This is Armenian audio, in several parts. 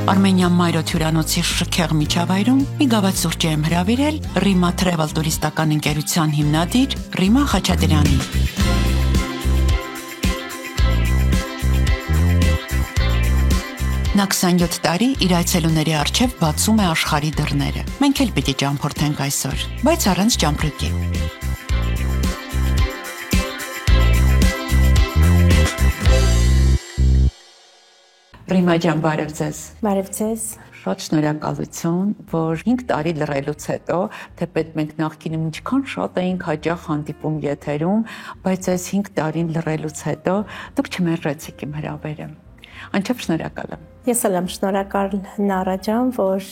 Armenian Mayrot հյուրանոցի շքեղ միջավայրում մի գավաթ սուրճ եմ հրավիրել Rima Travel տուրիստական ընկերության հիմնադիր Rima Խաչատրյանին։ Նա 27 տարի իր այցելուների առջև բացում է աշխարհի դռները։ Մենք էլ պիտի ճամփորդենք այսօր, բայց առանց ճամպրուկի։ Rima ջան, բարև ձեզ։ Բարև ձեզ։ Շատ շնորհակալություն, որ 5 տարի լռելուց հետո, թեպետ մենք նախկինում ինչքան շատ էինք հաճախ հանդիպում եթերում, բայց այս 5 տարին լռելուց հետո դուք չմերժեցիք իմ հրավերը։ Անչափ շնորհակալ եմ։ Ես էլ եմ շնորհակալ Նարա ջան, որ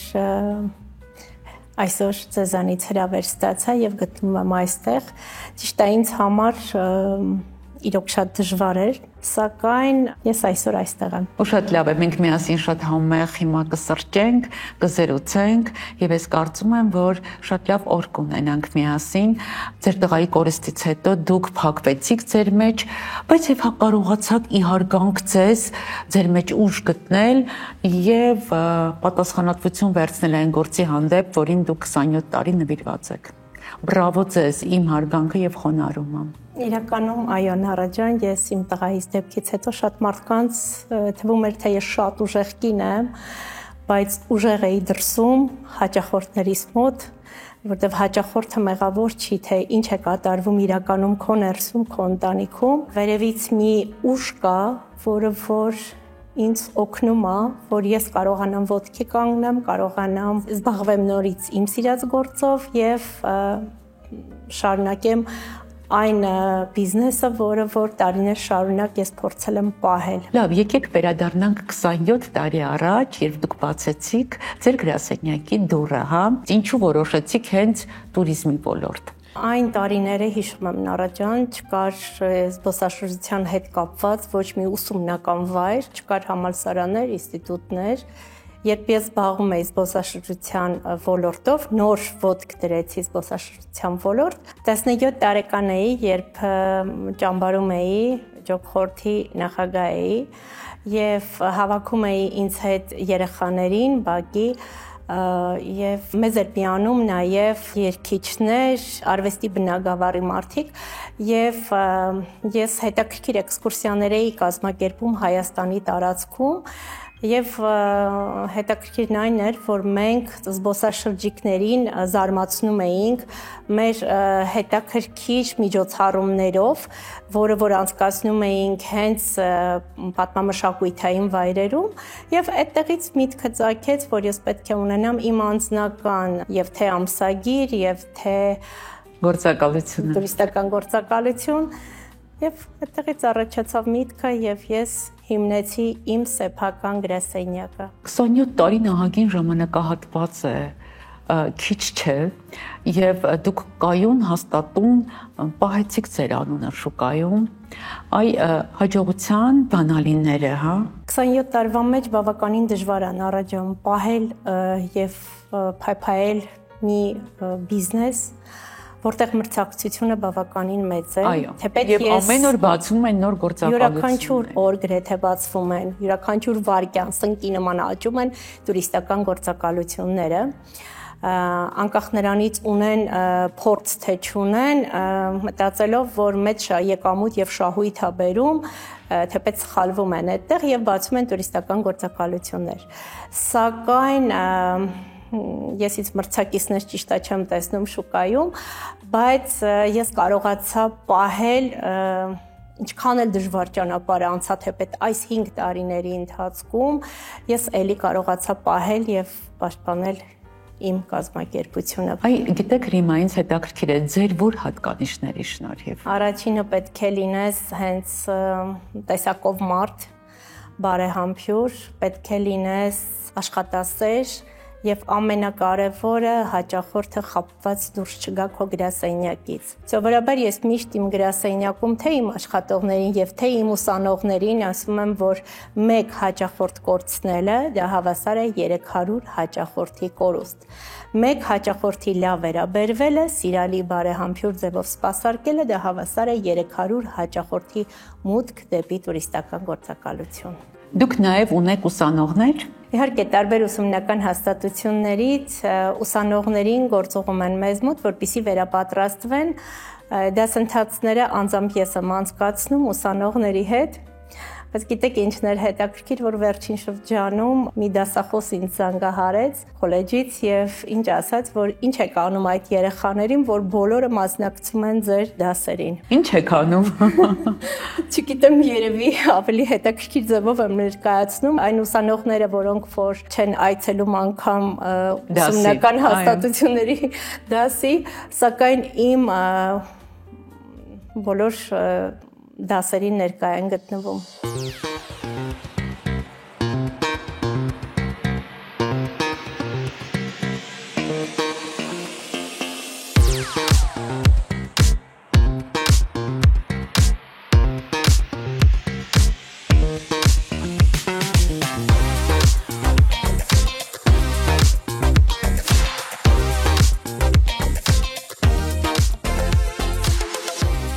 այսօր ձեզանից հրավեր ստացա եւ գտնում եմ այստեղ։ Ճիշտ է, ինձ համար իրոք շատ դժվար էր, սակայն ես այսօր այստեղ եմ։ Ու շատ լավ է, մենք միասին շատ համեղ հիմա կսրճենք, կզրուցենք եւ ես կարծում եմ, որ շատ լավ օր կունենանք միասին։ Ձեր տղայի կորստից հետո դուք փակվեցիք ձեր մեջ, բայց եւ կարողացաք իհարգանք ձեր մեջ ուժ գտնել եւ պատասխանատվություն վերցնել այն գործի հանդեպ, որին դուք 27 տարի նվիրված եք։ Բրավո ձեզ, իմ հարգանքը եւ խոնարհումը։ Իրականում, այո, Նարա ջան, ես իմ տղայից դեպքից հետո շատ մարդկանց թվում էր, թե ես շատ ուժեղ կին եմ, բայց ուժեղ էի դրսում հաճախորդներիս մոտ, որտեղ հաճախորդը մեղավոր չի, թե ինչ է կատարվում իրականում քո ներսում, քո ընտանիքում։ Վերևից մի ուժ կա, որը որ ինձ օգնում է, որ ես կարողանամ ոտքի կանգնեմ, կարողանամ զբաղվեմ նորից իմ սիրած գործով եւ շարունակեմ այն բիզնեսը, որը որ տարիներ շարունակ ես փորձել եմ պահել։ Լավ, եկեք վերադառնանք 27 տարի առաջ, երբ դուք բացեցիք ձեր գրասենյակի դուռը, հա։ Ինչու որոշեցիք հենց տուրիզմի ոլորտ։ Այն տարիները հիշում եմ, Նարա ջան, չկար զբոսաշրջության հետ կապված ոչ մի ուսումնական վայր, չկար համալսարաններ, ինստիտուտներ։ Երբ ես զբաղվում էի զբոսաշրջության ոլորտով, նոր ոտք դրեցի զբոսաշրջության ոլորտ, 17 տարեկան էի, երբ ճամբարում էի, ջոկխորթի նախագահ էի եւ հավաքում էի ինձ հետ երեխաներին, բակի եւ մեզ էր միանում նաեւ երգիչներ, արվեստի բնագավառի մարդիկ եւ ես հետաքրքիր էքսկուրսիաներ էի կազմակերպում Հայաստանի տարածքում եւ հետաքրքիրն այն էր, որ մենք զբոսաշրջիկներին զարմացնում էինք մեր հետաքրքիր միջոցառումներով, որը որ անցկացնում էինք հենց պատմամշակութային վայրերում եւ այդտեղից միտքը ծագեց, որ ես պետք է ունենամ իմ անձնական եւ թե ամսագիր եւ թե գործակալություն, տուրիստական գործակալություն եւ այդտեղից առաջացավ միտքը եւ ես հիմնեցի իմ սեփական գրասենյակը։ 27 տարի նահագին ժամանակահատված է, քիչ չէ, եւ դուք կայուն հաստատուն պահեցիք ձեր անունը շուկայում, այ հաջողության բանալիները, հա։ 27 տարվա մեջ բավականին դժվար է Նարա ջան պահել եւ փայփայել մի բիզնես, որտեղ մրցակցությունը բավականին մեծ է, թեպետ եւ ամեն օր բացվում են նոր գործակալություններ։ Յուրաքանչյուր օր գրեթե բացվում են, յուրաքանչյուր վայրկյան սնկի նման աճում են տուրիստական գործակալությունները, անկախ նրանից ունեն փորձ թե չունեն, մտածելով, որ մեծ եկամուտ եւ շահույթ է բերում, թեպետ սխալվում են այդտեղ եւ բացում են տուրիստական գործակալություններ։ Սակայն ես ինձ մրցակիցներ ճիշտ է չեմ տեսնում շուկայում, բայց ես կարողացա պահել ինչքան էլ դժվար ճանապարհ անցա, թեպետ այս 5 տարիների ընթացքում ես էլի կարողացա պահել եւ պաշտպանել իմ կազմակերպությունը։ Այ գիտեք, Ռիմա, ինձ հետաքրքիր է ձեր որ հատկանիշների շնորհիվ։ Առաջինը պետք է լինես հենց տեսակով մարդ, բարեհամբույր, պետք է լինես աշխատասեր եւ ամենակարևորը հաճախորդը խաբված դուրս չգա քո գրասենյակից։ Սովորաբար ես միշտ իմ գրասենյակում թե իմ աշխատողներին եւ թե իմ ուսանողներին ասում եմ, որ մեկ հաճախորդ կորցնելը դա հավասար է 300 հաճախորդի կորուստ։ Մեկ հաճախորդի լավ վերաբերվելը, սիրալի բարեհամբույր ձևով սպասարկելը դա հավասար է 300 հաճախորդի մուտք դեպի տուրիստական գործակալություն։ Դուք նաև ունեք ուսանողներ։ Իհարկե տարբեր ուսումնական հաստատություններից ուսանողներին գործողում են մեզ մոտ, որպեսզի վերապատրաստվեն դասընթացները անձամբ ես եմ անցկացնում ուսանողների հետ։ Բայց գիտեք ինչն էր հետաքրքիր, որ վերջին շրջանում մի դասախոս ինձ զանգահարեց քոլեջից եւ ինչ ասաց, որ ինչ եք անում այդ երեխաներին, որ բոլորը մասնակցում են ձեր դասերին։ Ինչ եք անում։ Չգիտեմ, երևի ավելի հետաքրքիր ձևով եմ ներկայացնում այն ուսանողները, որոնք որ չեն այցելում անգամ ուսումնական հաստատությունների դասի, սակայն իմ բոլոր դասերին ներկա են գտնվում։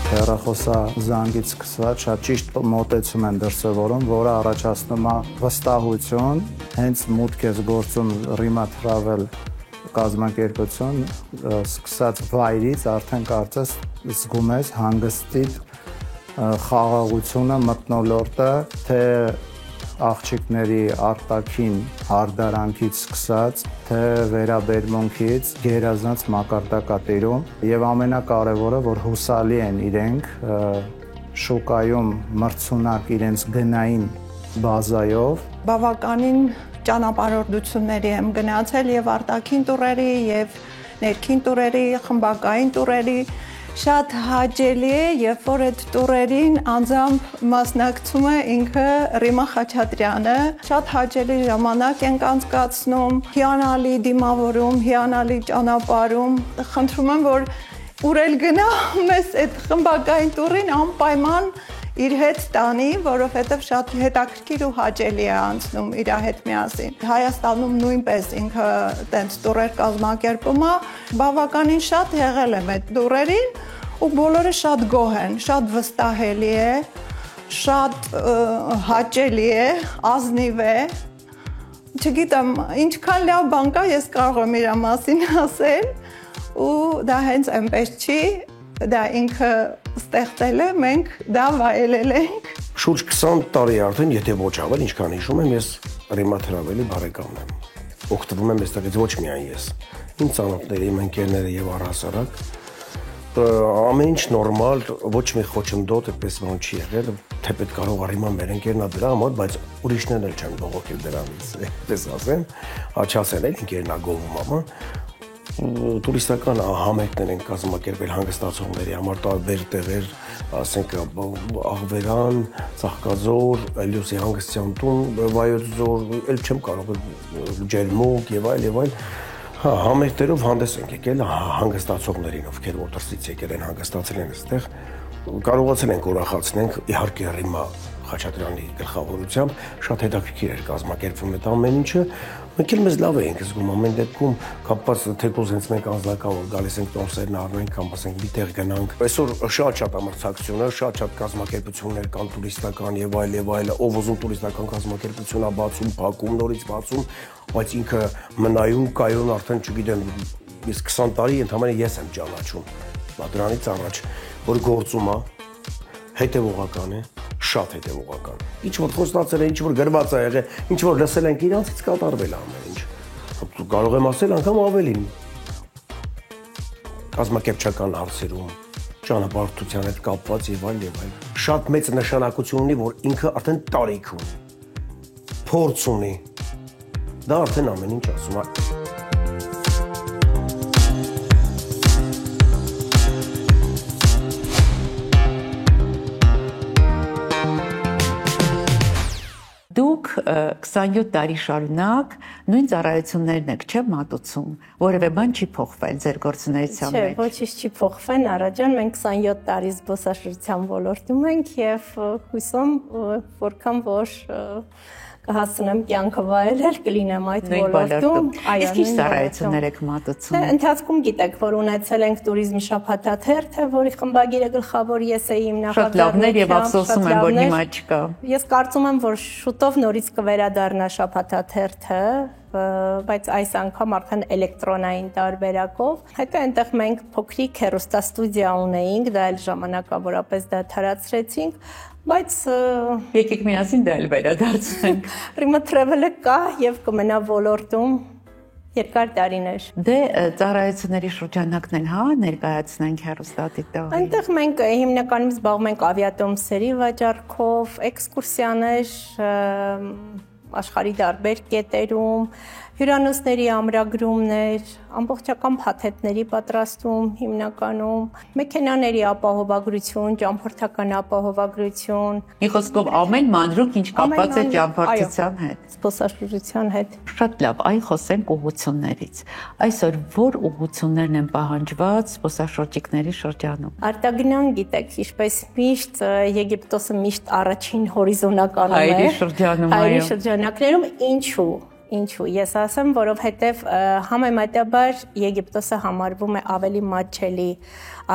Հեռախոսազանգից սկսված շատ ճիշտ մոտեցում են դրսևորում, որը առաջացնում է վստահություն, հենց մուտք ես գործում Rima Travel կազմակերպություն, սկսած վայրից արդեն կարծես զգում ես հանգստիդ խաղաղությունը, մթնոլորտը, թե աղջիկների արտաքին հարդարանքից սկսած, թե վերաբերմունքից գերազանց մակարդակատիրում եւ ամենակարևորը, որ հուսալի են իրենք շուկայում մրցունակ իրենց գնային բազայով։ Բավականին ճանապարհորդությունների եմ գնացել եւ արտաքին տուրերի եւ ներքին տուրերի, խմբակային տուրերի շատ հաճելի է, երբ որ այդ տուրերին անձամբ մասնակցում է ինքը Ռիմա Խաչատրյանը, շատ հաճելի ժամանակ ենք անցկացնում, հիանալի դիմավորում, հիանալի ճանապարհում։ Խնդրում եմ, որ ուր էլ գնա, մեզ այդ խմբակային տուրին անպայման իր հետ տանի, որովհետև շատ հետաքրքիր ու հաճելի է անցնում իր հետ միասին։ Հայաստանում նույնպես ինքը տենց տուրեր կազմակերպում է, բավականին շատ եղել եմ այդ տուրերին ու բոլորը շատ գոհ են, շատ վստահելի է, շատ հաճելի է, ազնիվ է։ Չգիտեմ, ինչքան լավ բան կա, ես կարող եմ իր մասին ասել ու դա հենց այնպես չի, դա ինքը ստեղծել է, մենք դա վայելել ենք։ Շուրջ 20 տարի արդեն, եթե ոչ ավել, ինչքան հիշում եմ, ես Rima Travel-ի բարեկամն եմ։ Օգտվում եմ այստեղից ոչ միայն ես, իմ ծանոթները, իմ ընկերները եւ առհասարակ ամեն ինչ նորմալ, ոչ մի խոչընդոտ այդպես բան չի եղել, թեպետ կարող է Rima մեր ընկերն է դրա համար, բայց ուրիշներն էլ չեն բողոքել դրանից, այդպես ասեմ, աչասել են ընկերն է գովում ամա տուրիստական համերգներ են կազմակերպել հանգստացողների համար տարբեր տեղեր, ասենք Աղվերան, Ծաղկաձոր, Էլյոսի հանգստյան տուն, Վայոց ձոր, էլ չեմ կարող Ջերմուկ եւ այլ, հա համերգներով հանդես ենք եկել հանգստացողներին, ովքեր որ դրսից եկել են հանգստացել են այստեղ, կարողացել ենք ուրախացնենք իհարկե Rima Խաչատրյանի գլխավորությամբ շատ հետաքրքիր էր կազմակերպվում այդ ամեն ինչը, մենք էլ մեզ լավ էինք զգում ամեն դեպքում կապված թեկուզ հենց մենք անձնական որ գալիս ենք տոմսերն առնենք կամ ասենք մի տեղ գնանք այսօր շատ ամրցակցություններ, շատ կազմակերպություններ կան տուրիստական եւ այլ, ով ուզում տուրիստական կազմակերպություն է բացում, փակում, նորից բացում, բայց ինքը մնայուն կայուն արդեն չգիտեմ, ես 20 տարի ընդհանրապես ես եմ ճանաչում, դրանից առաջ որ գործում է, հետևողական է, շատ հետևողական։ Ինչ որ խոստացել է, ինչ որ գրված է եղել, ինչ որ լսել ենք իրանցից կատարվել է ամեն ինչ։ Կարող եմ ասել անգամ ավելին։ Կազմակերպչական հարցերում, ճանապարհորդության հետ կապված եւ այլ։ Շատ մեծ նշանակություն ունի, որ ինքը արդեն տարիք ունի, փորձ ունի։ Դա արդեն ամեն ինչ ասում է։ Դուք 27 տարի շարունակ նույն ծառայություններն եք, չէ՞ մատուցում, որևէ բան չի փոխվել ձեր գործունեության մեջ։ Չէ, ոչինչ չի փոխվել, Նարաջան, մենք 27 տարի զբոսաշրջության ոլորտում ենք եւ հույսում որքան որ կհասցնեմ կյանքը վայելել, կլինեմ այդ ոլորտում։ Իսկ ինչ ծառայություններ եք մատուցում։ Ընթացքում գիտեք, որ ունեցել ենք туриզմի շաբաթաթերթը, որի խմբագիրը գլխավոր ես էի իմ Շատ լավներ եւ ափսոսում եմ, որ հիմա չկա։ Ես կարծում եմ, որ շուտով նորից կվերադառնա շաբաթաթերթը, բայց այս անգամ արդեն էլեկտրոնային տարբերակով։ Հետո այնտեղ մենք փոքրիկ հեռուստաստուդիա ունեինք, դա էլ ժամանակավորապես դադարեցրեցինք, բայց եկեք միասին դա էլ վերադարձնենք։ Remote travel-ը կա եւ կմնա ոլորտում երկար տարիներ։ Դե ծառայությունների շրջանակն են, հա, ներկայացնենք հեռուստադիտողին։ Այնտեղ մենք հիմնականում զբաղվում ենք ավիատոմսերի վաճառքով, էքսկուրսիաներ, աշխարհի տարբեր կետերում, հյուրանոցների ամրագրումներ, ամբողջական փաթեթների պատրաստում հիմնականում, մեքենաների ապահովագրություն, ճամփորդական ապահովագրություն։ Մի խոսքով ամեն մանրուք, ինչ կապված է ճամփորդության հետ, զբոսաշրջության հետ։ Շատ լավ, այ խոսենք ուղղություններից։ Այսօր որ ուղղություններն են պահանջված զբոսաշրջիկների շրջանում։ Արտագնան գիտեք, ինչպես միշտ Եգիպտոսը միշտ առաջին հորիզոնականում է։ Հայերի շրջանում, Հայերի շրջանակներում Ինչու։ Ես ասեմ, որովհետև համեմատաբար Եգիպտոսը համարվում է ավելի մատչելի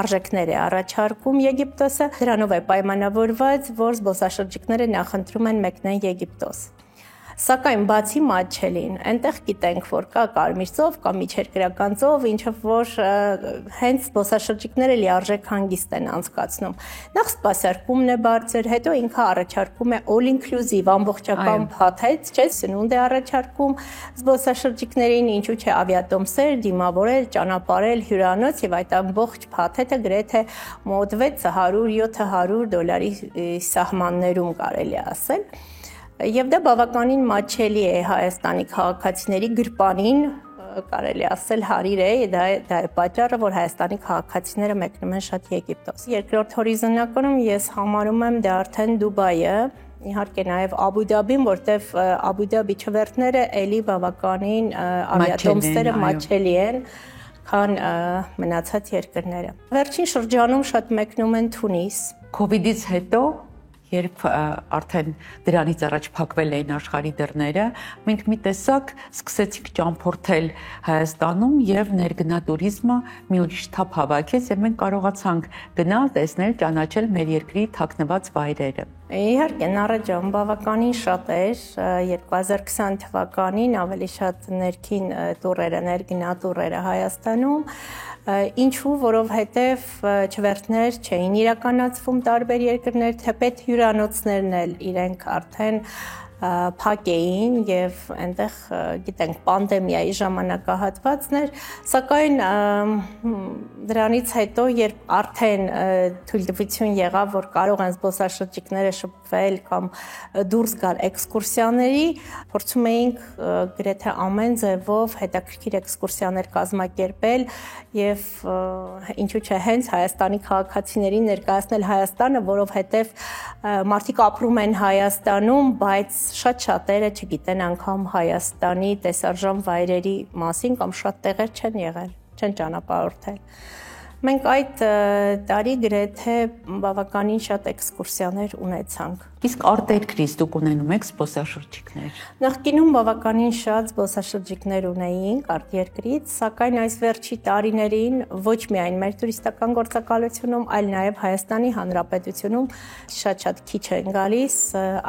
արժեքներ է առաջարկում Եգիպտոսը, դրանով է պայմանավորված, որ զբոսաշրջիկները նախընտրում են մեկնեն Եգիպտոս։ Սակայն բացի մատչելին, այնտեղ գիտենք, որ կա կարմիր ծով, կա միջերկրական ծով, ինչը որ հենց զբոսաշրջիկները լիարժեք հանգիստ են անցկացնում։ Նախ սպասարկումն է բարձր, հետո ինքը առաջարկում է all inclusive ամբողջական փաթեթ, չէ՞, սնունդ է առաջարկում զբոսաշրջիկներին, ինչու՞ չէ ավիատոմսեր, դիմավորել, ճանապարհել, հյուրանոց եւ այդ ամբողջ փաթեթը գրեթե մոտ $600-700 սահմաններում կարելի ասել։ Եվ դա բավականին մատչելի է Հայաստանի քաղաքացիների գրպանին, կարելի ասել հարիր է, դա է պատճառը, որ Հայաստանի քաղաքացիները մեկնում են շատ Եգիպտոս։ Երկրորդ հորիզոնականում ես համարում եմ դա արդեն Դուբայը, իհարկե նաև Աբու Դաբին, որտեվ Աբու Դաբի չվերթները էլի բավականին ավիատոմսերը մատչելի են, քան մնացած երկրները։ Վերջին շրջանում շատ մեկնում են Թունիս։ Կովիդից հետո երբ արդեն դրանից առաջ փակվել էին աշխարհի դռները, մենք մի տեսակ սկսեցինք ճամփորդել Հայաստանում եւ ներգնա туриզմը մի ուրիշ թափ հավաքեց եւ մենք կարողացանք գնալ, տեսնել, ճանաչել մեր երկրի թաքնված վայրերը։ Իհարկե, Նարաջան բավականին շատ էր 2020 թվականին ավելի շատ ներքին տուրերը, ներգնա տուրերը Հայաստանում, ինչու, որովհետև չվերթներ չէին իրականացվում տարբեր երկրներ, թեպետ հյուրանոցներն էլ իրենք արդեն փակ էին եւ այնտեղ գիտենք պանդեմիայի ժամանակահատվածն էր, սակայն դրանից հետո երբ արդեն թույլտվություն եղավ, որ կարող են զբոսաշրջիկները շփվել կամ դուրս գալ էքսկուրսիաների, փորձում էինք գրեթե ամեն ձևով հետաքրքիր էքսկուրսիաներ կազմակերպել եւ ինչու՞ չէ հենց Հայաստանի քաղաքացիներին ներկայացնել Հայաստանը, որովհետեւ մարդիկ ապրում են Հայաստանում, բայց շատ շատերը չգիտեն անգամ Հայաստանի տեսարժան վայրերի մասին կամ շատ տեղեր չեն եղել, չեն ճանապարհորդել։ Մենք այդ տարի գրեթե բավականին շատ էքսկուրսիաներ ունեցանք։ Իսկ արտերկրից դուք ունենում եք զբոսաշրջիկներ։ Նախկինում բավականին շատ զբոսաշրջիկներ ունեինք արտերկրից, սակայն այս վերջի տարիներին ոչ միայն մեր տուրիստական գործակալությունում, այլ նաև Հայաստանի Հանրապետությունում շատ քիչ են գալիս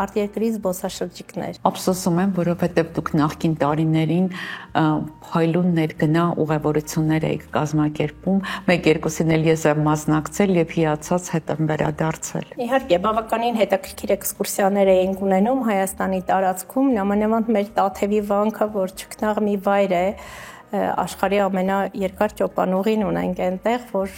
արտերկրի զբոսաշրջիկներ։ Ափսոսում եմ, որովհետև դուք նախկին տարիներին փայլուն ներգնա ուղևորություններ եք կազմակերպում, մեկ-երկուսին էլ ես եմ մասնակցել եւ հիացած հետ եմ վերադարձել։ Իհարկե, բավականին հետաքրքիր էքսկուրսիաներ էինք ունենում Հայաստանի տարածքում, նամանավանդ մեր Տաթևի վանքը, որ ճգնաղ մի վայր է, աշխարհի ամենաերկար ճոպանուղին ունենք այնտեղ, որ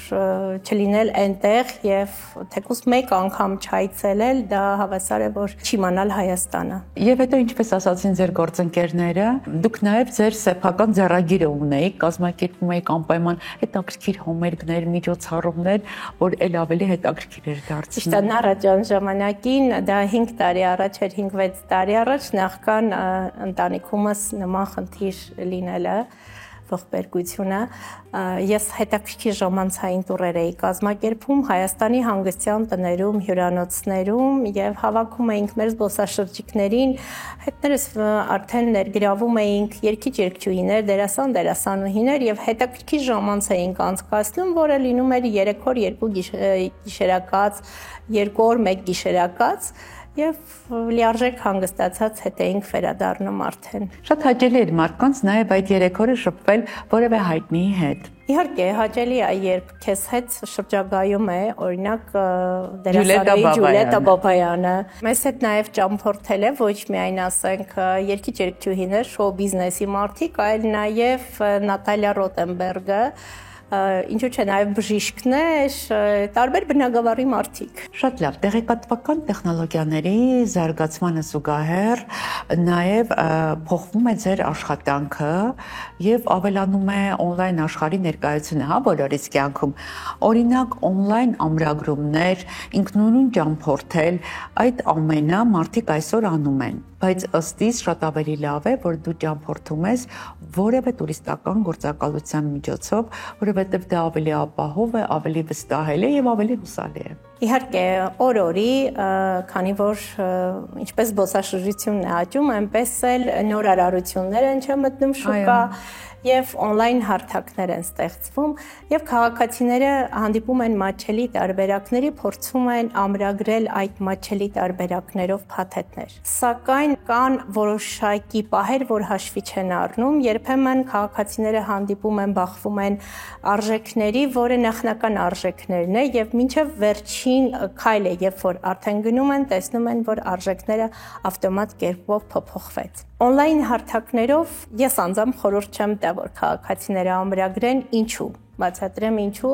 չլինել այնտեղ եւ թեկուզ մեկ անգամ չայցելել, դա հավասար է, որ չիմանալ Հայաստանը։ Եվ հետո ինչպես ասացին ձեր գործընկերները, դուք նաեւ ձեր սեփական ձեռագիրը ունեիք, կազմակերպում եք անպայման հետաքրքիր համերգներ, միջոցառումներ, որ ել ավելի հետաքրքիր էր դարձնում։ Ճիշտ է, Նարաջան ժամանակին, դա 5 տարի առաջ էր, 5-6 տարի առաջ նախքան ընտանիքումս նման խնդիր լինելը, ողբերգությունը, ես հետաքրքիր ժամանցային տուրեր էի կազմակերպում Հայաստանի հանգստյան տներում, հյուրանոցներում եւ հավաքում էինք մեր զբոսաշրջիկներին, հետներս արդեն ներգրավում էինք երգիչ-երգչուհիներ, դերասան, դերասանուհիներ եւ հետաքրքիր ժամանց էինք անցկացնում, որը լինում էր 3 օր 2 գիշերակաց, 2 օր 1 գիշերակաց եւ լիարժեք հանգստացած հետ էինք վերադառնում արդեն։ Շատ հաճելի էր մարդկանց նաև այդ 3 օրը շփվել որևէ հայտնիի հետ։ Իհարկե, հաճելի է, երբ քեզ հետ շրջագայում է, օրինակ, դերասանուհի Ջուլիետա Բաբայանը։ Մեզ հետ նաև ճամփորդել է ոչ միայն ասենք երգիչ-երգչուհիներ, շոու բիզնեսի մարդիկ, այլ նաև Նատալիա Ռոտենբերգը, ինչու՞ չէ նաև բժիշկներ, տարբեր բնագավառի մարդիկ։ Շատ լավ, տեղեկատվական տեխնոլոգիաների զարգացմանը զուգահեռ նաև փոխվում է ձեր աշխատանքը եւ ավելանում է on-line աշխարհի ներկայությունը, հա, բոլորիս կյանքում։ Օրինակ, on-line ամրագրումներ, ինքնուրույն ճամփորդել, այդ ամենը մարդիկ այսօր անում են, բայց ըստ իս շատ ավելի լավ է, որ դու ճամփորդում ես որևէ տուրիստական գործակալության միջոցով, որովհետև դա ավելի ապահով է, ավելի վստահելի եւ ավելի հուսալի է։ Իհարկե, օր-օրի, քանի որ ինչպես զբոսաշրջությունն է աճում, այնպես էլ նոր արարություններ են մտնում շուկա եւ on-line հարթակներ են ստեղծվում եւ քաղաքացիները հանդիպում են մատչելի տարբերակների, փորձում են ամրագրել այդ մատչելի տարբերակներով փաթեթներ։ Սակայն կան որոշակի պահեր, որ հաշվի չեն առնում, երբեմն քաղաքացիները հանդիպում են, բախվում են արժեքների, որը նախնական արժեքներն է եւ մինչեւ վերջին քայլը, երբ որ արդեն գնում են, տեսնում են, որ արժեքները ավտոմատ կերպով փոփոխվեց։ On-line հարթակներով ես անձամբ խորհուրդ չեմ տա, որ քաղաքացիները ամրագրեն, ինչու։ Բացատրեմ ինչու,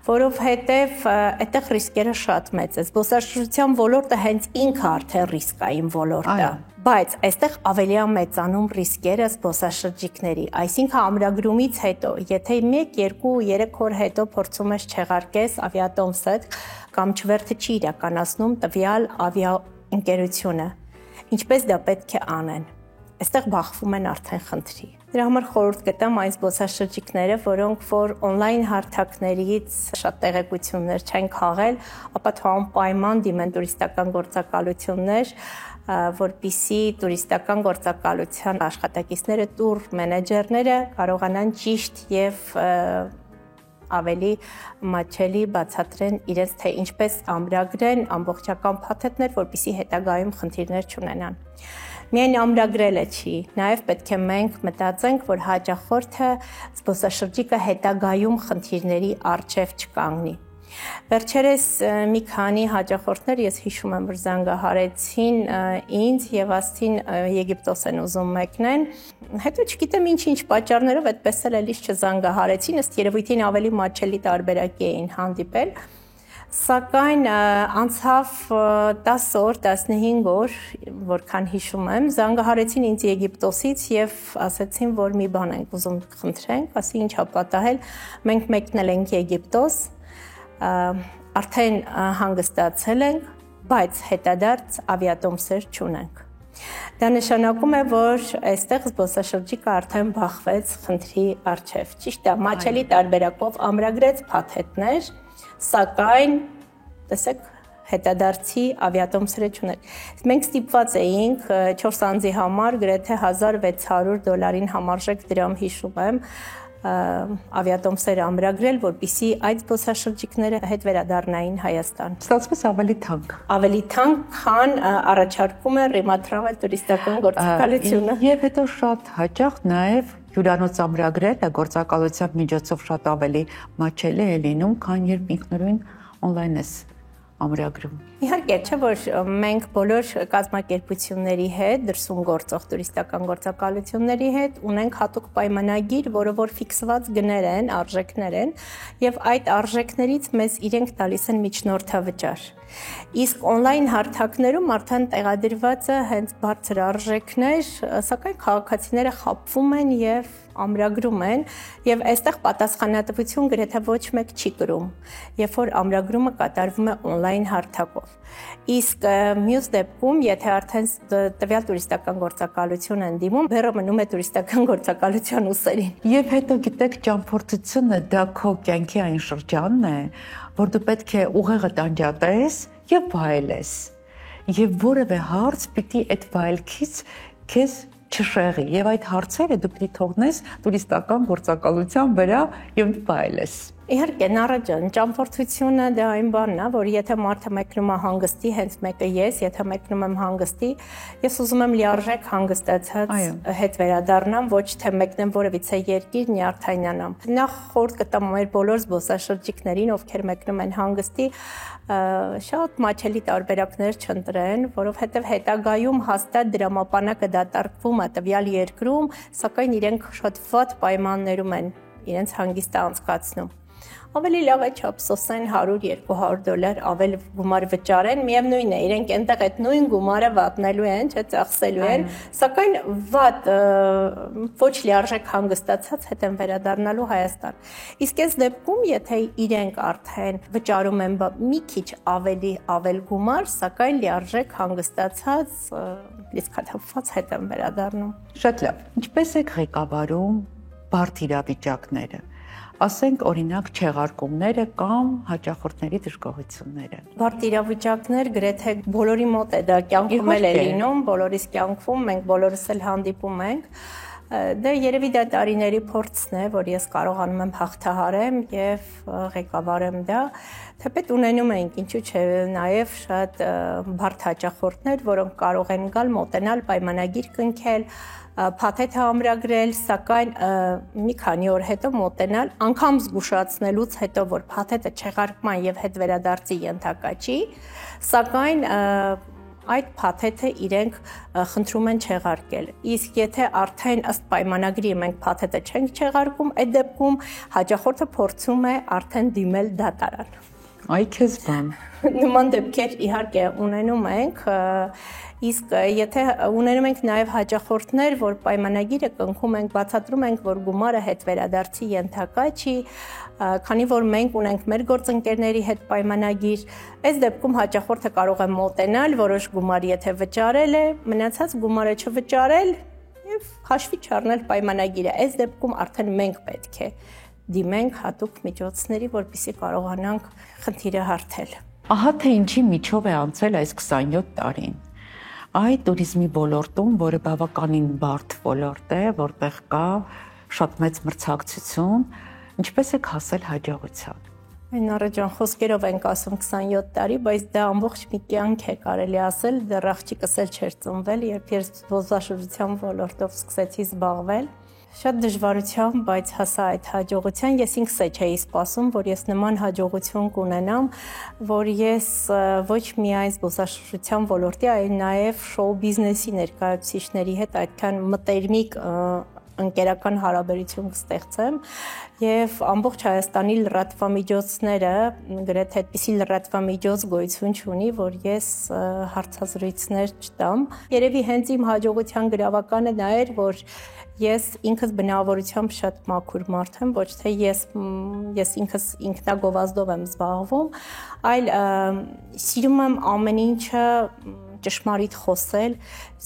որովհետև այդտեղ ռիսկերը շատ մեծ է։ Զբոսաշրջության ոլորտը հենց ինքը արդեն ռիսկային ոլորտ է, բայց այստեղ ավելի է մեծանում ռիսկերը զբոսաշրջիկների։ Այսինքն ամրագրումից հետո, եթե 1, 2, 3 օր հետո փորձում ես չեղարկես ավիատոմսդ կամ չվերթը չի իրականացնում տվյալ ավիաընկերությունը, ինչպես դա պետք է անեն։ Այստեղ բախվում են արդեն խնդրի։ Դրա համար խորհուրդ կտամ այն զբոսաշրջիկները, որոնք որ on-line հարթակներից շատ տեղեկություններ չեն քաղել, ապա թող անպայման դիմեն տուրիստական գործակալություններ, որպիսի տուրիստական գործակալության աշխատակիցները, տուր մենեջերները կարողանան ճիշտ եւ ավելի մատչելի բացատրեն իրենց թե ինչպես ամրագրեն ամբողջական փաթեթներ, որպիսի հետագայում խնդիրներ չունենան։ Միայն ամրագրելը չի, նաև պետք է մենք մտածենք, որ հաճախորդը զբոսաշրջիկը հետագայում խնդիրների առջև չկանգնի։ Վերջերս մի քանի հաճախորդներ ես հիշում եմ, որ զանգահարեցին ինձ եւ ասցին Եգիպտոս են ուզում մեկնեն։ Հետո չգիտեմ ինչ պատճառներով այդպես էլ էլի չզանգահարեցին, ըստ երևույթին ավելի մատչելի տարբերակի էին հանդիպել։ Սակայն անցավ 10 օր, 15 օր, որքան հիշում եմ, զանգահարեցին ինձ Եգիպտոսից եւ ասացին, որ մի բան ենք ուզում խնդրենք, ասի ինչա պատահել, մենք մեկնել ենք Եգիպտոս, արդեն հանգստացել ենք, բայց հետադարձ ավիատոմսեր չունենք։ Դա նշանակում է, որ այստեղ զբոսաշրջիկը արդեն բախվեց խնդրի առջև։ Ճիշտ է, մատչելի տարբերակով ամրագրեց փաթեթներ, սակայն տեսեք հետադարձի ավիատոմսերը չուներ։ Մենք ստիպված էինք 4 անձի համար գրեթե $1600 համարժեք դրամ հիշում եմ ավիատոմսեր ամրագրել, որպիսի այդ զբոսաշրջիկները հետ վերադառնային Հայաստան։ Ստացվեց ավելի թանկ։ Ավելի թանկ, քան առաջարկում է Rima Travel տուրիստական գործակալությունը։ Եվ հետո շատ հաճախ նաև հյուրանոց ամրագրելը գործակալության միջոցով շատ ավելի մատչելի է լինում, քան երբ ինքնուրույն on-line ես ամրագրում։ Իհարկե, չէ՞ որ մենք բոլոր կազմակերպությունների հետ, դրսում գործող տուրիստական գործակալությունների հետ ունենք հատուկ պայմանագիր, որը որ ֆիքսված գներ են, արժեքներ են, եւ այդ արժեքներից մեզ իրենք տալիս են միջնորդավճար։ Իսկ on-line հարթակներում արդեն տեղադրված է հենց բարձր արժեքներ, սակայն քաղաքացիները խաբվում են եւ ամրագրում են եւ այստեղ պատասխանատվություն գրեթե ոչ մեկ չի կրում, երբ որ ամրագրումը կատարվում է on-line հարթակով։ Իսկ մյուս դեպքում, եթե արդեն տվյալ տուրիստական գործակալություն են դիմում, բեռը մնում է տուրիստական գործակալության ուսերին։ Եվ հետո գիտեք, ճամփորդությունը դա քո կյանքի այն շրջանն է, որ դու պետք է ուղեղը տանջատես եւ վայելես։ Եւ որևէ հարց պիտի այդ վայելքից քեզ չշեղի եւ այդ հարցերը դու պիտի թողնես տուրիստական գործակալության վրա եւ վայելես։ Իհարկե, Նորա ջան, ճամփորդությունը դա այն բանն է, որ եթե մարդը մեկնում է հանգստի, հենց մեկը ես, եթե մեկնում եմ հանգստի, ես ուզում եմ լիարժեք հանգստացած հետ վերադառնամ, ոչ թե մեկնեմ որևիցե երկիր, նյարդայնանամ։ Նախ խորհուրդ կտամ մեր բոլոր զբոսաշրջիկներին, ովքեր մեկնում են հանգստի, շատ մաչելի տարբերակներ չընտրեն, որովհետև հետագայում հաստատ դրամապանակը դատարկվում է տվյալ երկրում, սակայն իրենք շատ վատ պայմաններում են իրենց հանգիստը անցկացնում։ Ավելի լավ է չափսոսեն $100-200 ավել գումար վճարեն, միևնույն է, իրենք այնտեղ այդ նույն գումարը վատնելու են, չէ, ծախսելու են, սակայն վատ ոչ լիարժեք հանգստացած հետ են վերադառնալու Հայաստան։ Իսկ այս դեպքում, եթե իրենք արդեն վճարում են մի քիչ ավել գումար, սակայն լիարժեք հանգստացած, լիցքաթափված հետ են վերադառնում։ Շատ լավ։ Ինչպես եք ղեկավարում բարդ իրավիճակները, ասենք օրինակ չեղարկումները կամ հաճախորդների դժգոհությունները։ Բարդ իրավիճակներ գրեթե բոլորի մոտ է դա կյանքում էլ է լինում, բոլորիս կյանքում, մենք բոլորս էլ հանդիպում ենք։ Դա երևի դա տարիների փորձն է, որ ես կարողանում եմ հաղթահարեմ եւ ղեկավարեմ դա։ Թեպետ ունենում ենք, ինչու՞ չէ, նաեւ շատ բարդ հաճախորդներ, որոնք կարող են գալ, մոտենալ, պայմանագիր կնքել, փաթեթ ամրագրել, սակայն մի քանի օր հետո մոտենալ, անգամ զգուշացնելուց հետո, որ փաթեթը չեղարկման եւ հետ վերադարձի ենթակա չի, սակայն այդ փաթեթը իրենք խնդրում են չեղարկել։ Իսկ եթե արդեն ըստ պայմանագրի մենք փաթեթը չենք չեղարկում, այդ դեպքում հաճախորդը փորձում է արդեն դիմել դատարան։ Այ քեզ բան։ Նման դեպքեր իհարկե ունենում ենք, իսկ եթե ունենում ենք նաև հաճախորդներ, որ պայմանագիրը կնքում ենք, բացատրում ենք, որ գումարը հետ վերադարձի ենթակա չի, քանի որ մենք ունենք մեր գործընկերների հետ պայմանագիր, այս դեպքում հաճախորդը կարող է մոտենալ, որոշ գումար եթե վճարել է, մնացած գումարը չվճարել եւ հաշվի չառնել պայմանագիրը։ Այս դեպքում արդեն մենք պետք է դիմենք հատուկ միջոցների, որպեսզի կարողանանք խնդիրը հարթել։ Ահա թե ինչի միջով է անցել այս 27 տարին։ Այդ տուրիզմի ոլորտում, որը բավականին բարդ ոլորտ է, որտեղ կա շատ մեծ մրցակցություն, ինչպես եք հասել հաջողության։ Նորա ջան, խոսքերով ենք ասում 27 տարի, բայց դա ամբողջ մի կյանք է կարելի ասել, դեռ աղջիկս էլ չէր ծնվել, երբ ես զբոսաշրջության ոլորտով սկսեցի զբաղվել։ Շատ դժվարությամբ, բայց հասա այդ հաջողության, ես ինքս չէի սպասում, որ ես նման հաջողություն կունենամ, որ ես ոչ միայն զբոսաշրջության ոլորտի, այլ նաև շոու բիզնեսի ներկայացուցիչների հետ այդքան մտերմիկ ընկերական հարաբերություն կստեղծեմ եւ ամբողջ Հայաստանի լրատվամիջոցները գրեթե այդպիսի լրատվամիջոց գոյություն չունի, որ ես հարցազրույցներ չտամ։ Երևի հենց իմ հաջողության գրավականը դա էր, որ ես ինքս բնավորությամբ շատ մաքուր մարդ եմ, ոչ թե ես ինքս ինքնագովազդով եմ զբաղվում, այլ սիրում եմ ամեն ինչը ճշմարիտ խոսել,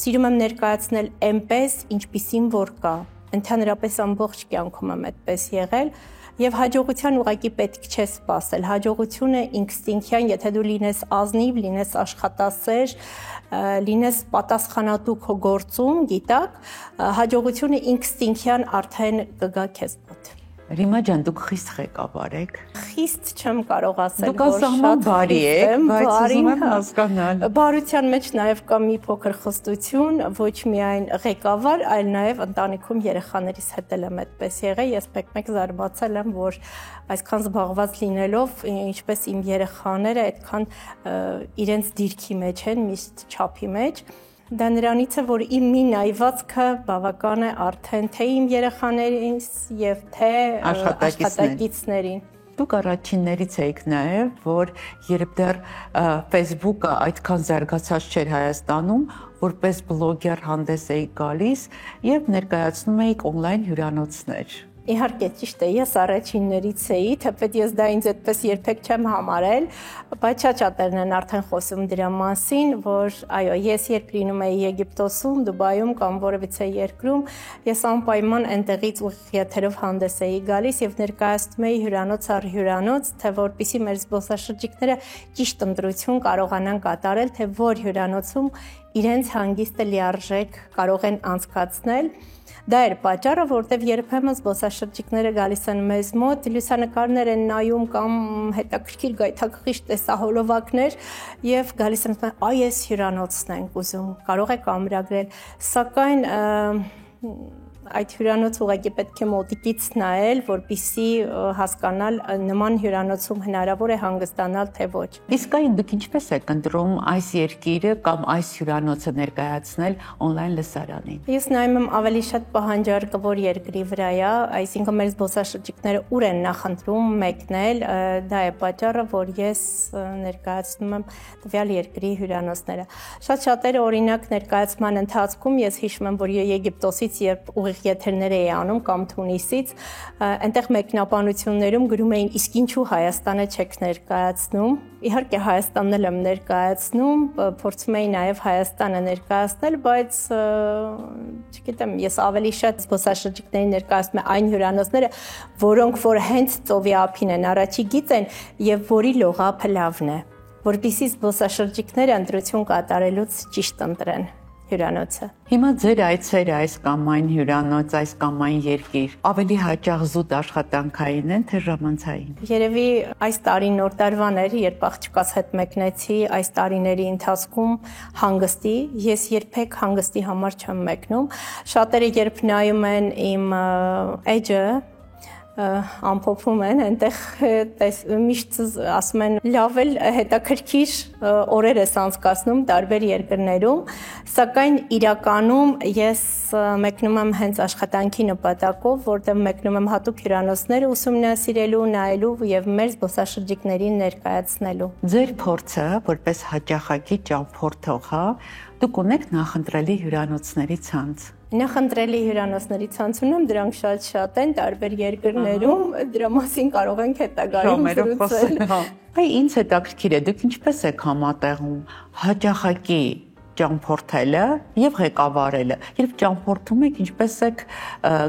սիրում եմ ներկայացնել այնպես, ինչպիսին որ կա։ Ընդհանրապես ամբողջ կյանքում եմ այդպես եղել եւ հաջողության ուղղակի պետք չէ սպասել։ Հաջողությունը ինստինկտյան, եթե դու լինես ազնիվ, լինես աշխատասեր, լինես պատասխանատու քո գործում, գիտակ, հաջողությունը ինստինկտյան արդեն կգա քեզ մոտ։ Ռիմա ջան, դուք խիստ ղեկավար եք։ Խիստ չեմ կարող ասել, որ շատ բարի եք, բայց ուզում եմ հասկանալ։ Բարության մեջ նաև կա մի փոքր խստություն, ոչ միայն ղեկավար, այլ նաև ընտանիքում երեխաներիս հետ եմ այդպես եղել։ Ես մեկ-մեկ զարմացել եմ, որ այսքան զբաղված լինելով, ինչպես իմ երեխաները այդքան իրենց դիրքի մեջ են, միշտ չափի մեջ։ Դա նրանից է, որ իմ մի նայվածքը բավական է արդեն թե իմ երեխաներից եւ թե աշխատակիցներին։ Դուք առաջիններից եք նաև, որ երբ դեռ Facebook-ը այդքան զարգացած չէր Հայաստանում, որպես բլոգեր հանդես էիք գալիս եւ ներկայացնում էիք on-line հյուրանոցներ։ Իհարկե ճիշտ է, ես առաջիններից էի, թեպետ ես դա ինձ այդպես երբեք չեմ համարել, բայց շատերն են արդեն խոսում դրա մասին, որ այո, ես երբ լինում էի Եգիպտոսում, Դուբայում կամ որևիցե երկրում, ես անպայման այնտեղից ուղիղ եթերով հանդես էի գալիս եւ ներկայացնում էի հյուրանոց առ հյուրանոց, թե որպեսզի մեր զբոսաշրջիկները ճիշտ ընտրություն կարողանան կատարել, թե որ հյուրանոցում իրենց հանգիստը լիարժեք կարող են անցկացնել։ Դա էր պատճառը, որտեղ երբեմն զբոսաշրջիկները գալիս են մեզ մոտ, լուսանկարներ են նայում կամ հետաքրքիր գայթակղիչ տեսահոլովակներ եւ գալիս են ասում, այ այս հյուրանոցն ենք ուզում, կարող եք ամրագրել, սակայն այդ հյուրանոց ուղղակի պետք է մոտիկից նայել, որպեսզի հասկանալ նման հյուրանոցում հնարավոր է հանգստանալ թե ոչ։ Իսկ այն դուք ինչպես եք ընտրում այս երկիրը կամ այս հյուրանոցը ներկայացնել on-line լսարանին։ Ես նայում եմ ավելի շատ պահանջարկը որ երկրի վրա է, այսինքն մեր զբոսաշրջիկները ուր են նախընտրում մեկնել, դա է պատճառը, որ ես ներկայացնում եմ տվյալ երկրի հյուրանոցները։ Շատ-շատերը օրինակ ներկայացման ընթացքում ես հիշում եմ, որ Եգիպտոսից երբ ուղիղ եթերներ էի անում կամ Թունիսից, այնտեղ մեկնաբանություններում գրում էին իսկ ինչու Հայաստանը չեք ներկայացնում։ Իհարկե Հայաստանն էլ եմ ներկայացնում, փորձում էի նաև Հայաստանը ներկայացնել, բայց չգիտեմ, ես ավելի շատ զբոսաշրջիկներին ներկայացնում եմ այն հյուրանոցները, որոնք որ հենց ծովի ափին են, առաջի գիծ են եւ որի լողափը լավն է, որպեսզի զբոսաշրջիկները ընտրություն կատարելուց ճիշտ ընտրեն հյուրանոցը։ Հիմա ձեր այցերը այս կամ այն հյուրանոց, այս կամ այն երկիր ավելի հաճախ զուտ աշխատանքային են, թե ժամանցային։ Երևի այս տարի նոր տարվան էր, երբ աղջկաս հետ մեկնեցի, այս տարիների ընթացքում հանգստի, ես երբեք հանգստի համար չեմ մեկնում։ Շատերը երբ նայում են իմ էջը, ամփոփում են, այնտեղ միշտ ասում են լավ էլ հետաքրքիր օրեր ես անցկացնում տարբեր երկրներում, սակայն իրականում ես մեկնում եմ հենց աշխատանքի նպատակով, որտեղ մեկնում եմ հատուկ հյուրանոցները ուսումնասիրելու, նայելու եւ մեր զբոսաշրջիկներին ներկայացնելու։ Ձեր փորձը որպես հաճախակի ճամփորդող, դուք ունեք նախընտրելի հյուրանոցների ցանց։ Նախընտրելի հյուրանոցների ցանց ունեմ, դրանք շատ են տարբեր երկրներում, դրա մասին կարող ենք հետագայում զրուցել։ Այ ինձ հետաքրքիր է, դուք ինչպես եք համատեղում հաճախակի ճամփորդելը եւ ղեկավարելը։ Երբ ճամփորդում եք, ինչպես եք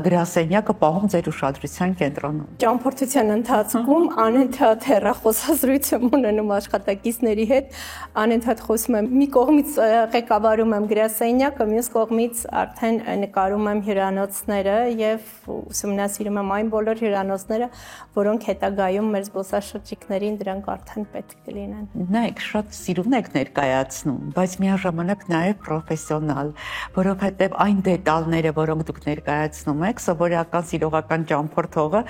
գրասենյակը պահում ձեր ուշադրության կենտրոնում։ Ճամփորդության ընթացքում անընդհատ հեռախոսազրույց եմ ունենում աշխատակիցների հետ, անընդհատ խոսում եմ, մի կողմից ղեկավարում եմ գրասենյակը, մյուս կողմից արդեն նկարում եմ հյուրանոցները եւ ուսումնասիրում եմ այն բոլոր հյուրանոցները, որոնք հետագայում մեր զբոսաշրջիկներին դրանք արդեն պետք կլինեն։ Նայեք, շատ սիրուն եք ներկայացնում, բայց միաժամանակ նաև պրոֆեսիոնալ, որովհետև այն դետալները, որոնք դուք ներկայացնում եք, սովորական սիրողական ճամփորդողը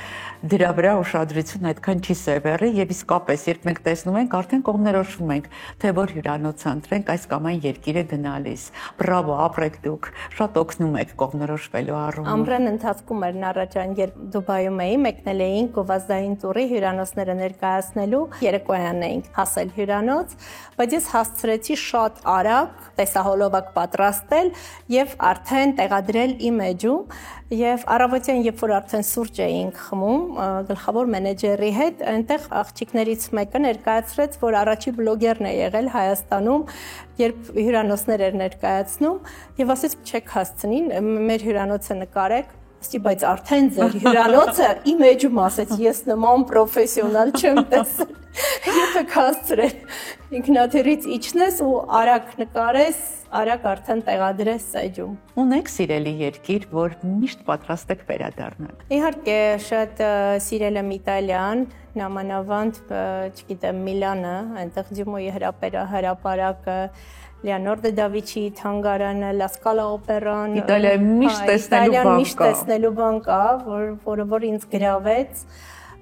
դրա վրա ուշադրություն այդքան չի սևեռի եւ իսկապես երբ մենք տեսնում ենք, արդեն կողմնորոշվում ենք, թե որ հյուրանոց ընտրենք այս կամ այն երկիրը գնալիս։ Բրավո, ապրեք դուք, շատ օգնում եք կողմնորոշվելու առումով։ Ամռան ընթացքում էր Նարաջան, երբ Դուբայում էի, մեկնել էինք գովազդային տուրի հյուրանոցները ներկայացնելու, երեկոյան էինք հասել հյուրանոց, բայց ես հասցրեցի շատ արագ տեսահոլովակ պատրաստել եւ արդեն տեղադրել իմ էջում եւ առավոտյան երբ որ արդեն սուրճ էինք խմում գլխավոր մենեջերի հետ, այնտեղ աղջիկներից մեկը ներկայացրեց, որ առաջի բլոգերն է եղել Հայաստանում, երբ հյուրանոցներ էր ներկայացնում եւ ասեց չեք հասցնին, մեր հյուրանոցը նկարեք, ասի բայց արդեն ձեր հյուրանոցը իմ էջում ասեց, ես նման պրոֆեսիոնալ չեմ տեսել։ Եթե հասցրել ինքնաթիռից իջնես ու արագ նկարես, արագ արդեն տեղադրես էջում։ Ունեք սիրելի երկիր, որ միշտ պատրաստ եք վերադառնալ։ Իհարկե, շատ սիրել եմ Իտալիան, նամանավանդ, չգիտեմ, Միլանը, այնտեղ Ջիմոյի հրապարակը, Լեոնարդո դա Վինչի թանգարանը, Լա Սկալա օպերան։ Իտալիայում միշտ տեսնելու բան կա, որ ինձ գրավեց։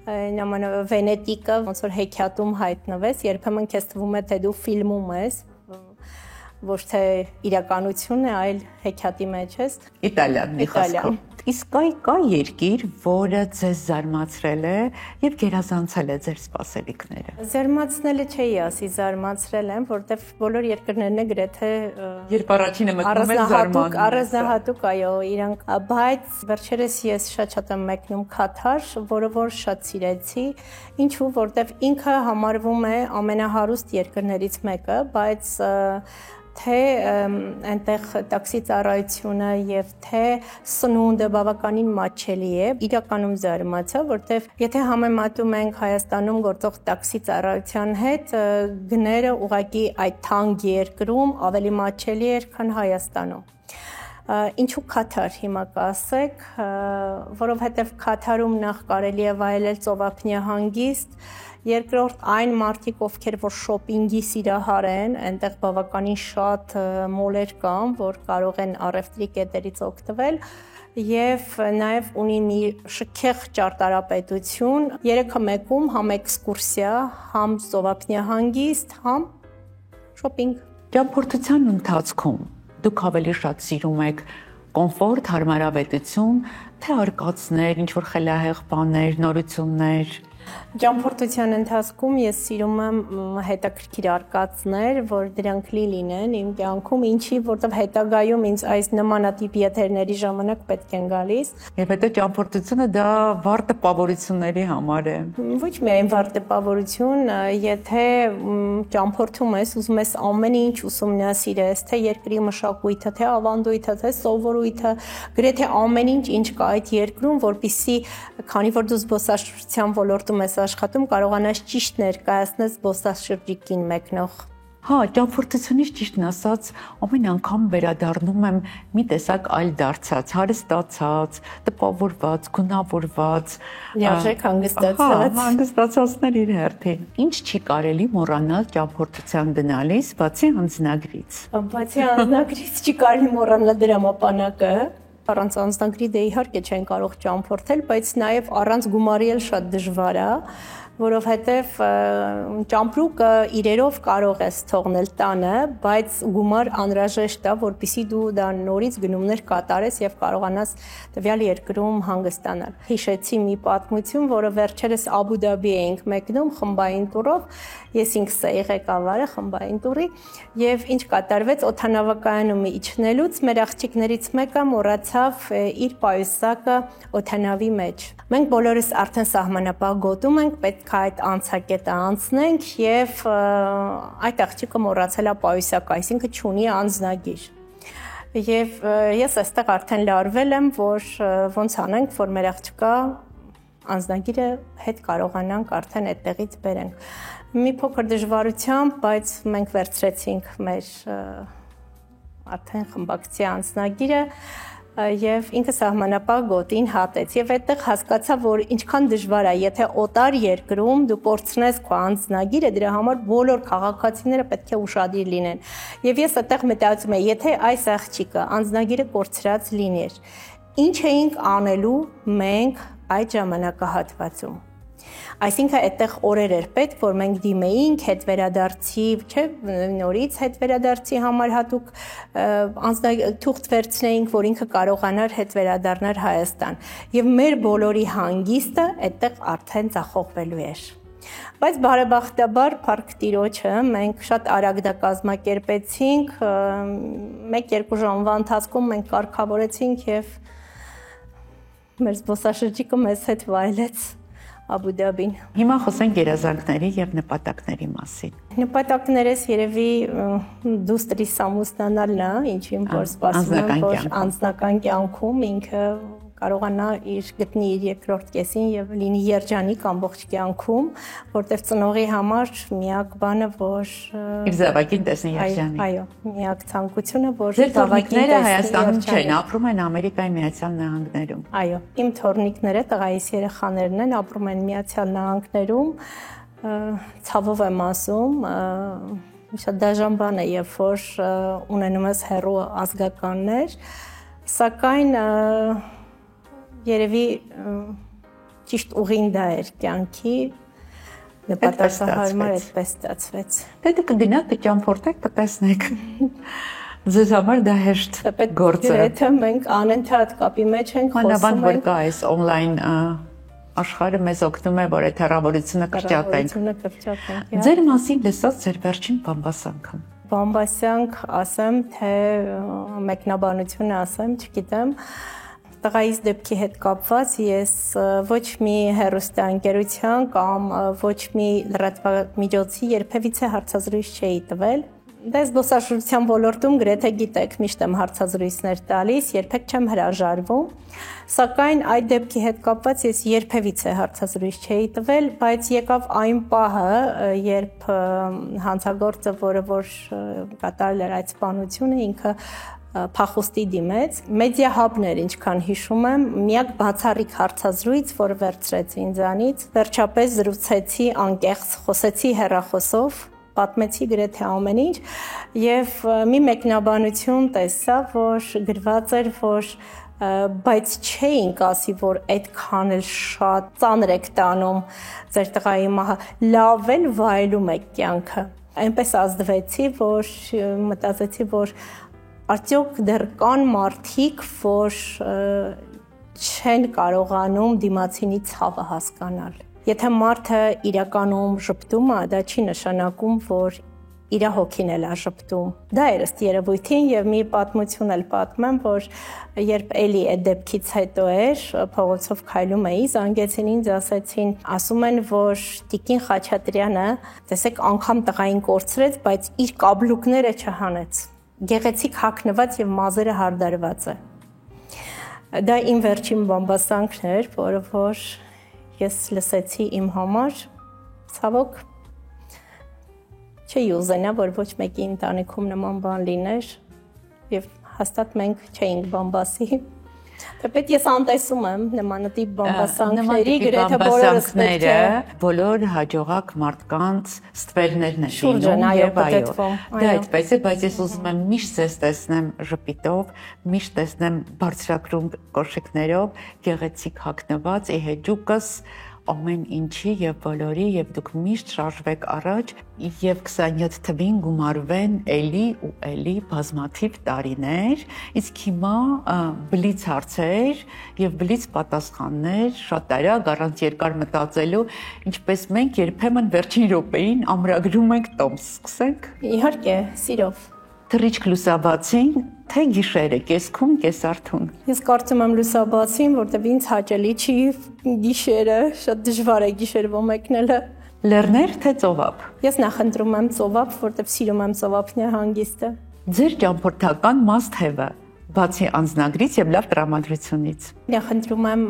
Նամանավանդ Վենետիկը, ոնց որ հեքիաթում հայտնվեց, երբեմն քեզ թվում է, թե դու ֆիլմում ես, ոչ թե իրականություն է, այլ հեքիաթի մեջ ես։ Իտալիան մի խոսքով։ Իսկ կա երկիր, որը ձեզ զարմացրել է եւ գերազանցել է ձեր սպասելիքները։ Զարմացնելը չէի ասի, զարմացրել եմ, որտեվ բոլոր երկրներն է գրեթե երբ առաջինը մտնում են զարմանում։ Առանձնահատուկ, այո, իրանք, բայց վերջերս ես շատ եմ մեկնում Քաթար, որը որ շատ սիրեցի, ինչու որտեվ ինքը համարվում է ամենահարուստ երկրներից մեկը, բայց թե այնտեղ տաքսի ծառայությունը եւ թե սնունդը բավականին մատչելի է, իրականում զարմացա, որտեվ եթե համեմատում ենք Հայաստանում գործող տաքսի ծառայության հետ, գները ուղղակի այդ թանկ երկրում ավելի մատչելի էր, քան Հայաստանում։ Ինչու Քաթար հիմա կասեք, որովհետև Քաթարում նախ կարելի է վայելել ծովափնյա հանգիստ, երկրորդ այն մարդիկ, ովքեր որ շոփինգի սիրահար են, այնտեղ բավականին շատ մոլեր կան, որ կարող են առևտրի կետերից օգտվել եւ նաեւ ունի մի շքեղ ճարտարապետություն, 3-1-ում համ էքսկուրսիա, համ ծովափնյա հանգիստ, համ շոփինգ։ Ճամփորդության ընթացքում դուք ավելի շատ սիրում եք կոմֆորտ, հարմարավետություն, թե արկածներ, ինչ որ խելահեղ բաներ, նորություններ։ Ճամփորդության ընթացքում ես սիրում եմ հետաքրքիր արկածներ, որ դրանք լինեն իմ կյանքում, ինչի, որտեղ հետագայում ինձ այս նմանատիպ եթերների ժամանակ պետք են գալիս։ Եվ հետո ճամփորդությունը դա վառ տպավորությունների համար է։ Ոչ միայն վառ տպավորություն, եթե ճամփորդում ես, ուզում ես ամեն ինչ ուսումնասիրես, թե երկրի մշակույթը, թե ավանդույթը, թե սովորույթը, գրեթե ամեն ինչ, ինչ կա այդ երկրում, որպեսզի քանի որ դու զբոսաշրջության ոլորտում ես աշխատում, կարողանաս ճիշտ ներկայացնել զբոսաշրջիկին մեկնող։ Հա, ճամփորդությունից ճիշտն ասած, ամեն անգամ վերադառնում եմ մի տեսակ այլ դարձած, հարստացած, տպավորված, գունավորված, լիարժեք հանգստացած։ Հանգստացածներ իր հերթին։ Ինչ չի կարելի մոռանալ ճամփորդության գնալիս, բացի անձնագրից։ Բացի անձնագրից չի կարելի մոռանալ դրամապանակը։ Առանց անձնագրի դե իհարկե չեն կարող ճամփորդել, բայց նաև առանց գումարի էլ շատ դժվար է, որովհետև ճամպրուկը իրերով կարող ես թողնել տանը, բայց գումար անհրաժեշտ է, որպեսզի դու դա նորից գնումներ կատարես եւ կարողանաս տվյալ երկրում հանգստանալ։ Հիշեցի մի պատմություն, որը վերջերս Աբու Դաբի էինք մեկնում խմբային տուրով, ես ինքս էի ղեկավարը խմբային տուրի եւ ինչ կատարվեց օդանավակայանում իջնելուց մեր աղջիկներից մեկը մոռացավ իր պայուսակը օդանավի մեջ։ Մենք բոլորս արդեն սահմանապահ գոտում ենք, պետք է այդ անցակետը անցնենք եւ այդ աղջիկը մոռացել է պայուսակը, այսինքն չունի անձնագիր։ Եվ ես այստեղ արդեն լարվել եմ, որ ոնց անենք, որ մեր աղջիկա անձնագիրը հետ կարողանանք արդեն այդտեղից բերենք։ Մի փոքր դժվարությամբ, բայց մենք վերցրեցինք մեր արդեն խմբակցի անձնագիրը եւ ինքը սահմանապահ գոտին հատեց եւ այդտեղ հասկացա, որ ինչքան դժվար է, եթե օտար երկրում դու կորցնես քո անձնագիրը, դրա համար բոլոր քաղաքացիները պետք է ուշադիր լինեն։ Եվ ես այդտեղ մտածում եմ, եթե այս աղջիկը անձնագիրը կորցրած լիներ, ինչ էինք անելու մենք այդ ժամանակահատվածում։ Այսինքն այդտեղ օրեր էր պետք, որ մենք դիմեինք հետ վերադարձի, չէ, նորից հետ վերադարձի համար հատուկ թուղթ վերցնեինք, որ ինքը կարողանար հետ վերադառնալ Հայաստան։ Եվ մեր բոլորի հանգիստը այդտեղ արդեն ձախողվելու էր։ Բայց բարեբախտաբար Փառք Տիրոջը մենք շատ արագ դա կազմակերպեցինք, 1-2 ժամվա ընթացքում մենք կարգավորեցինք եւ մեր զբոսաշրջիկը մեզ հետ վայելեց Աբու Դաբին։ Հիմա խոսենք գերազանքների եւ նպատակների մասին։ Նպատակներս երևի դուստրիս ամուսնանալն է, ինչին որ սպասում եմ, որ անձնական կյանքում ինքը կարողանա գտնի իր երկրորդ կեսին եւ լինի երջանիկ ամբողջ կյանքում, որտեղ ծնողի համար միակ բանը, որ իր զավակին տեսնի երջանիկ։ Այո, միակ ցանկությունը, որ զավակները Հայաստանում չեն, ապրում են Ամերիկայի Միացյալ Նահանգներում։ Այո, իմ թորնիկները, տղայիս երեխաներն են, ապրում են Միացյալ Նահանգներում, ցավով եմ ասում, շատ դաժան բան է, երբ որ ունենում ես հեռու ազգականներ, սակայն երևի ճիշտ ուղին դա էր կյանքի նպատակահարմար այդպես ստացվեց։ Դե դուք կգնաք, կճամփորդեք, կտեսնեք։ Ձեզ համար դա հեշտ գործ է։ Գրեթե մենք անընդհատ կապի մեջ ենք, խոսում ենք, որ կա այս on-line աշխարհը մեզ օգնում է, որ այդ հեռավորությունը կրճատենք։ Ձեր մասին լսած ձեր վերջին բամբասանքը։ Բամբասանք ասեմ, թե մեկնաբանությունը ասեմ, չգիտեմ։ Տղայիս դեպքի հետ կապված ես ոչ մի հեռուստաընկերության կամ ոչ մի լրատվամիջոցի երբևիցե հարցազրույց չէի տվել։ Դա զբոսաշրջության ոլորտում գրեթե գիտեք, միշտ եմ հարցազրույցներ տալիս, երբեք չեմ հրաժարվում, սակայն այդ դեպքի հետ կապված ես երբևիցե հարցազրույց չէի տվել, բայց եկավ այն պահը, երբ հանցագործը, որը որ կատարել էր այդ սպանությունը, ինքը փախուստի դիմեց, մեդիա հաբներ, ինչքան հիշում եմ, միակ բացառիկ հարցազրույց, որը վերցրեց ինձանից, վերջապես զրուցեցի անկեղծ, խոսեցի հեռախոսով, պատմեցի գրեթե ամեն ինչ եւ մի մեկնաբանություն տեսա, որ գրված էր, որ բայց չէինք ասի, որ այդքան էլ շատ ծանր եք տանում ձեր տղայի մահը, լավ էլ վայելում եք կյանքը։ Այնպես ազդվեցի, որ մտածեցի, որ արդյոք դեռ կան մարդիկ, որ չեն կարողանում դիմացինի ցավը հասկանալ։ Եթե մարդը իրականում ժպտում է, դա չի նշանակում, որ իր հոգին էլ է ժպտում։ Դա էր ըստ երևույթին եւ մի պատմություն էլ պատմեմ, որ երբ էլի այդ դեպքից հետո էր, փողոցով քայլում էի, զանգեցին ինձ, ասեցին, ասում են, որ Տիկին Խաչատրյանը, տեսեք, անգամ տղային կորցրեց, բայց իր կաբլուկները չհանեց։ Գեղեցիկ հագնված եւ մազերը հարդարված է։ Դա իմ վերջին բամբասանքն էր, որը որ ես լսեցի իմ համար, ցավոք չի ուզենա, որ ոչ մեկի ընտանիքում նման բան լիներ եւ հաստատ մենք չէինք բամբասի։ Թեպետ ես անտեսում եմ նմանատիպ բամբասանքների, գրեթե բոլորս պետք է բոլոր հաջողակ մարդկանց ստվերներն են շուրջն եւ այո։ դա այդպես է, բայց ես ուզում եմ միշտ ձեզ տեսնեմ ժպիտով, միշտ տեսնեմ բարձրակրում կոշիկներով, գեղեցիկ հագնված, իհեջուկս ամեն ինչի եւ բոլորի եւ դուք միշտ շարժվեք առաջ եւ 27 թվին գումարվեն էլի ու էլի բազմաթիվ տարիներ, իսկ հիմա բլից հարցեր եւ բլից պատասխաններ, շատ արագ առանց երկար մտածելու, ինչպես մենք երբեմն վերջին րոպեին ամրագրում ենք տոմս, սկսենք։ Իհարկե, սիրով։ Թռիչք լուսաբացին, թե գիշերը, կեսքում, կեսարթուն։ Ես կարծում եմ լուսաբացին, որտեվ ինձ հաճելի չի գիշերը, շատ դժվար է գիշերվա մեկնելը։ Լեռներ, թե ծովափ։ Ես նախընտրում եմ ծովափ, որտեվ սիրում եմ ծովափնի հանգիստը։ Ձեր ճամփորդական must-have-ը, բացի անձնագրից եւ լավ տրամադրությունից։ Նախընտրում եմ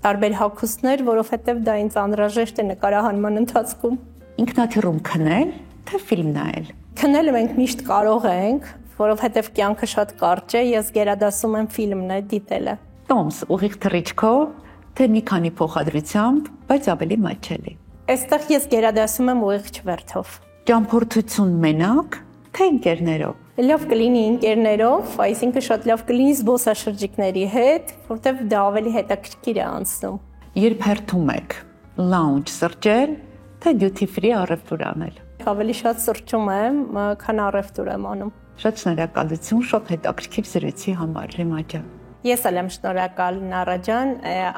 տարբեր հագուստներ, որովհետեւ դա ինձ անհրաժեշտ է նկարահանման ընթացքում։ Ինքնաթիռում քնել, թե ֆիլմ նայել։ Քնելը մենք միշտ կարող ենք, որովհետև կյանքը շատ կարճ է, ես գերադասում եմ ֆիլմն է դիտելը։ Տոմս, ուղիղ թռիչքով, թե մի քանի փոխադրությամբ, բայց ավելի մատչելի։ Այստեղ ես գերադասում եմ ուղիղ չվերթով։ Ճամփորդություն մենակ, թե ընկերներով։ Լավ կլինի ընկերներով, այսինքն շատ լավ կլինի զբոսաշրջիկների հետ, որտեղ դա ավելի հետաքրքիր է անցնում։ Երբ հերթում եք, lounge սրճել, թե duty free առևտուր անել։ Ավելի շատ սրճում եմ, քան առևտուր եմ անում։ Շատ շնորհակալություն շատ հետաքրքիր զրույցի համար, Ռիմա ջան։ Ես էլ եմ շնորհակալ Նարա ջան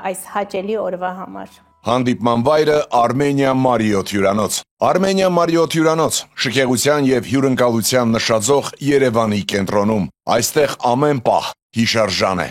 այս հաճելի օրվա համար։ Հանդիպման վայրը Armenia Marriott հյուրանոց։ Armenia Marriott հյուրանոց, շքեղության եւ հյուրընկալության նշաձող Երևանի կենտրոնում։ Այստեղ ամեն պահ հիշարժան է։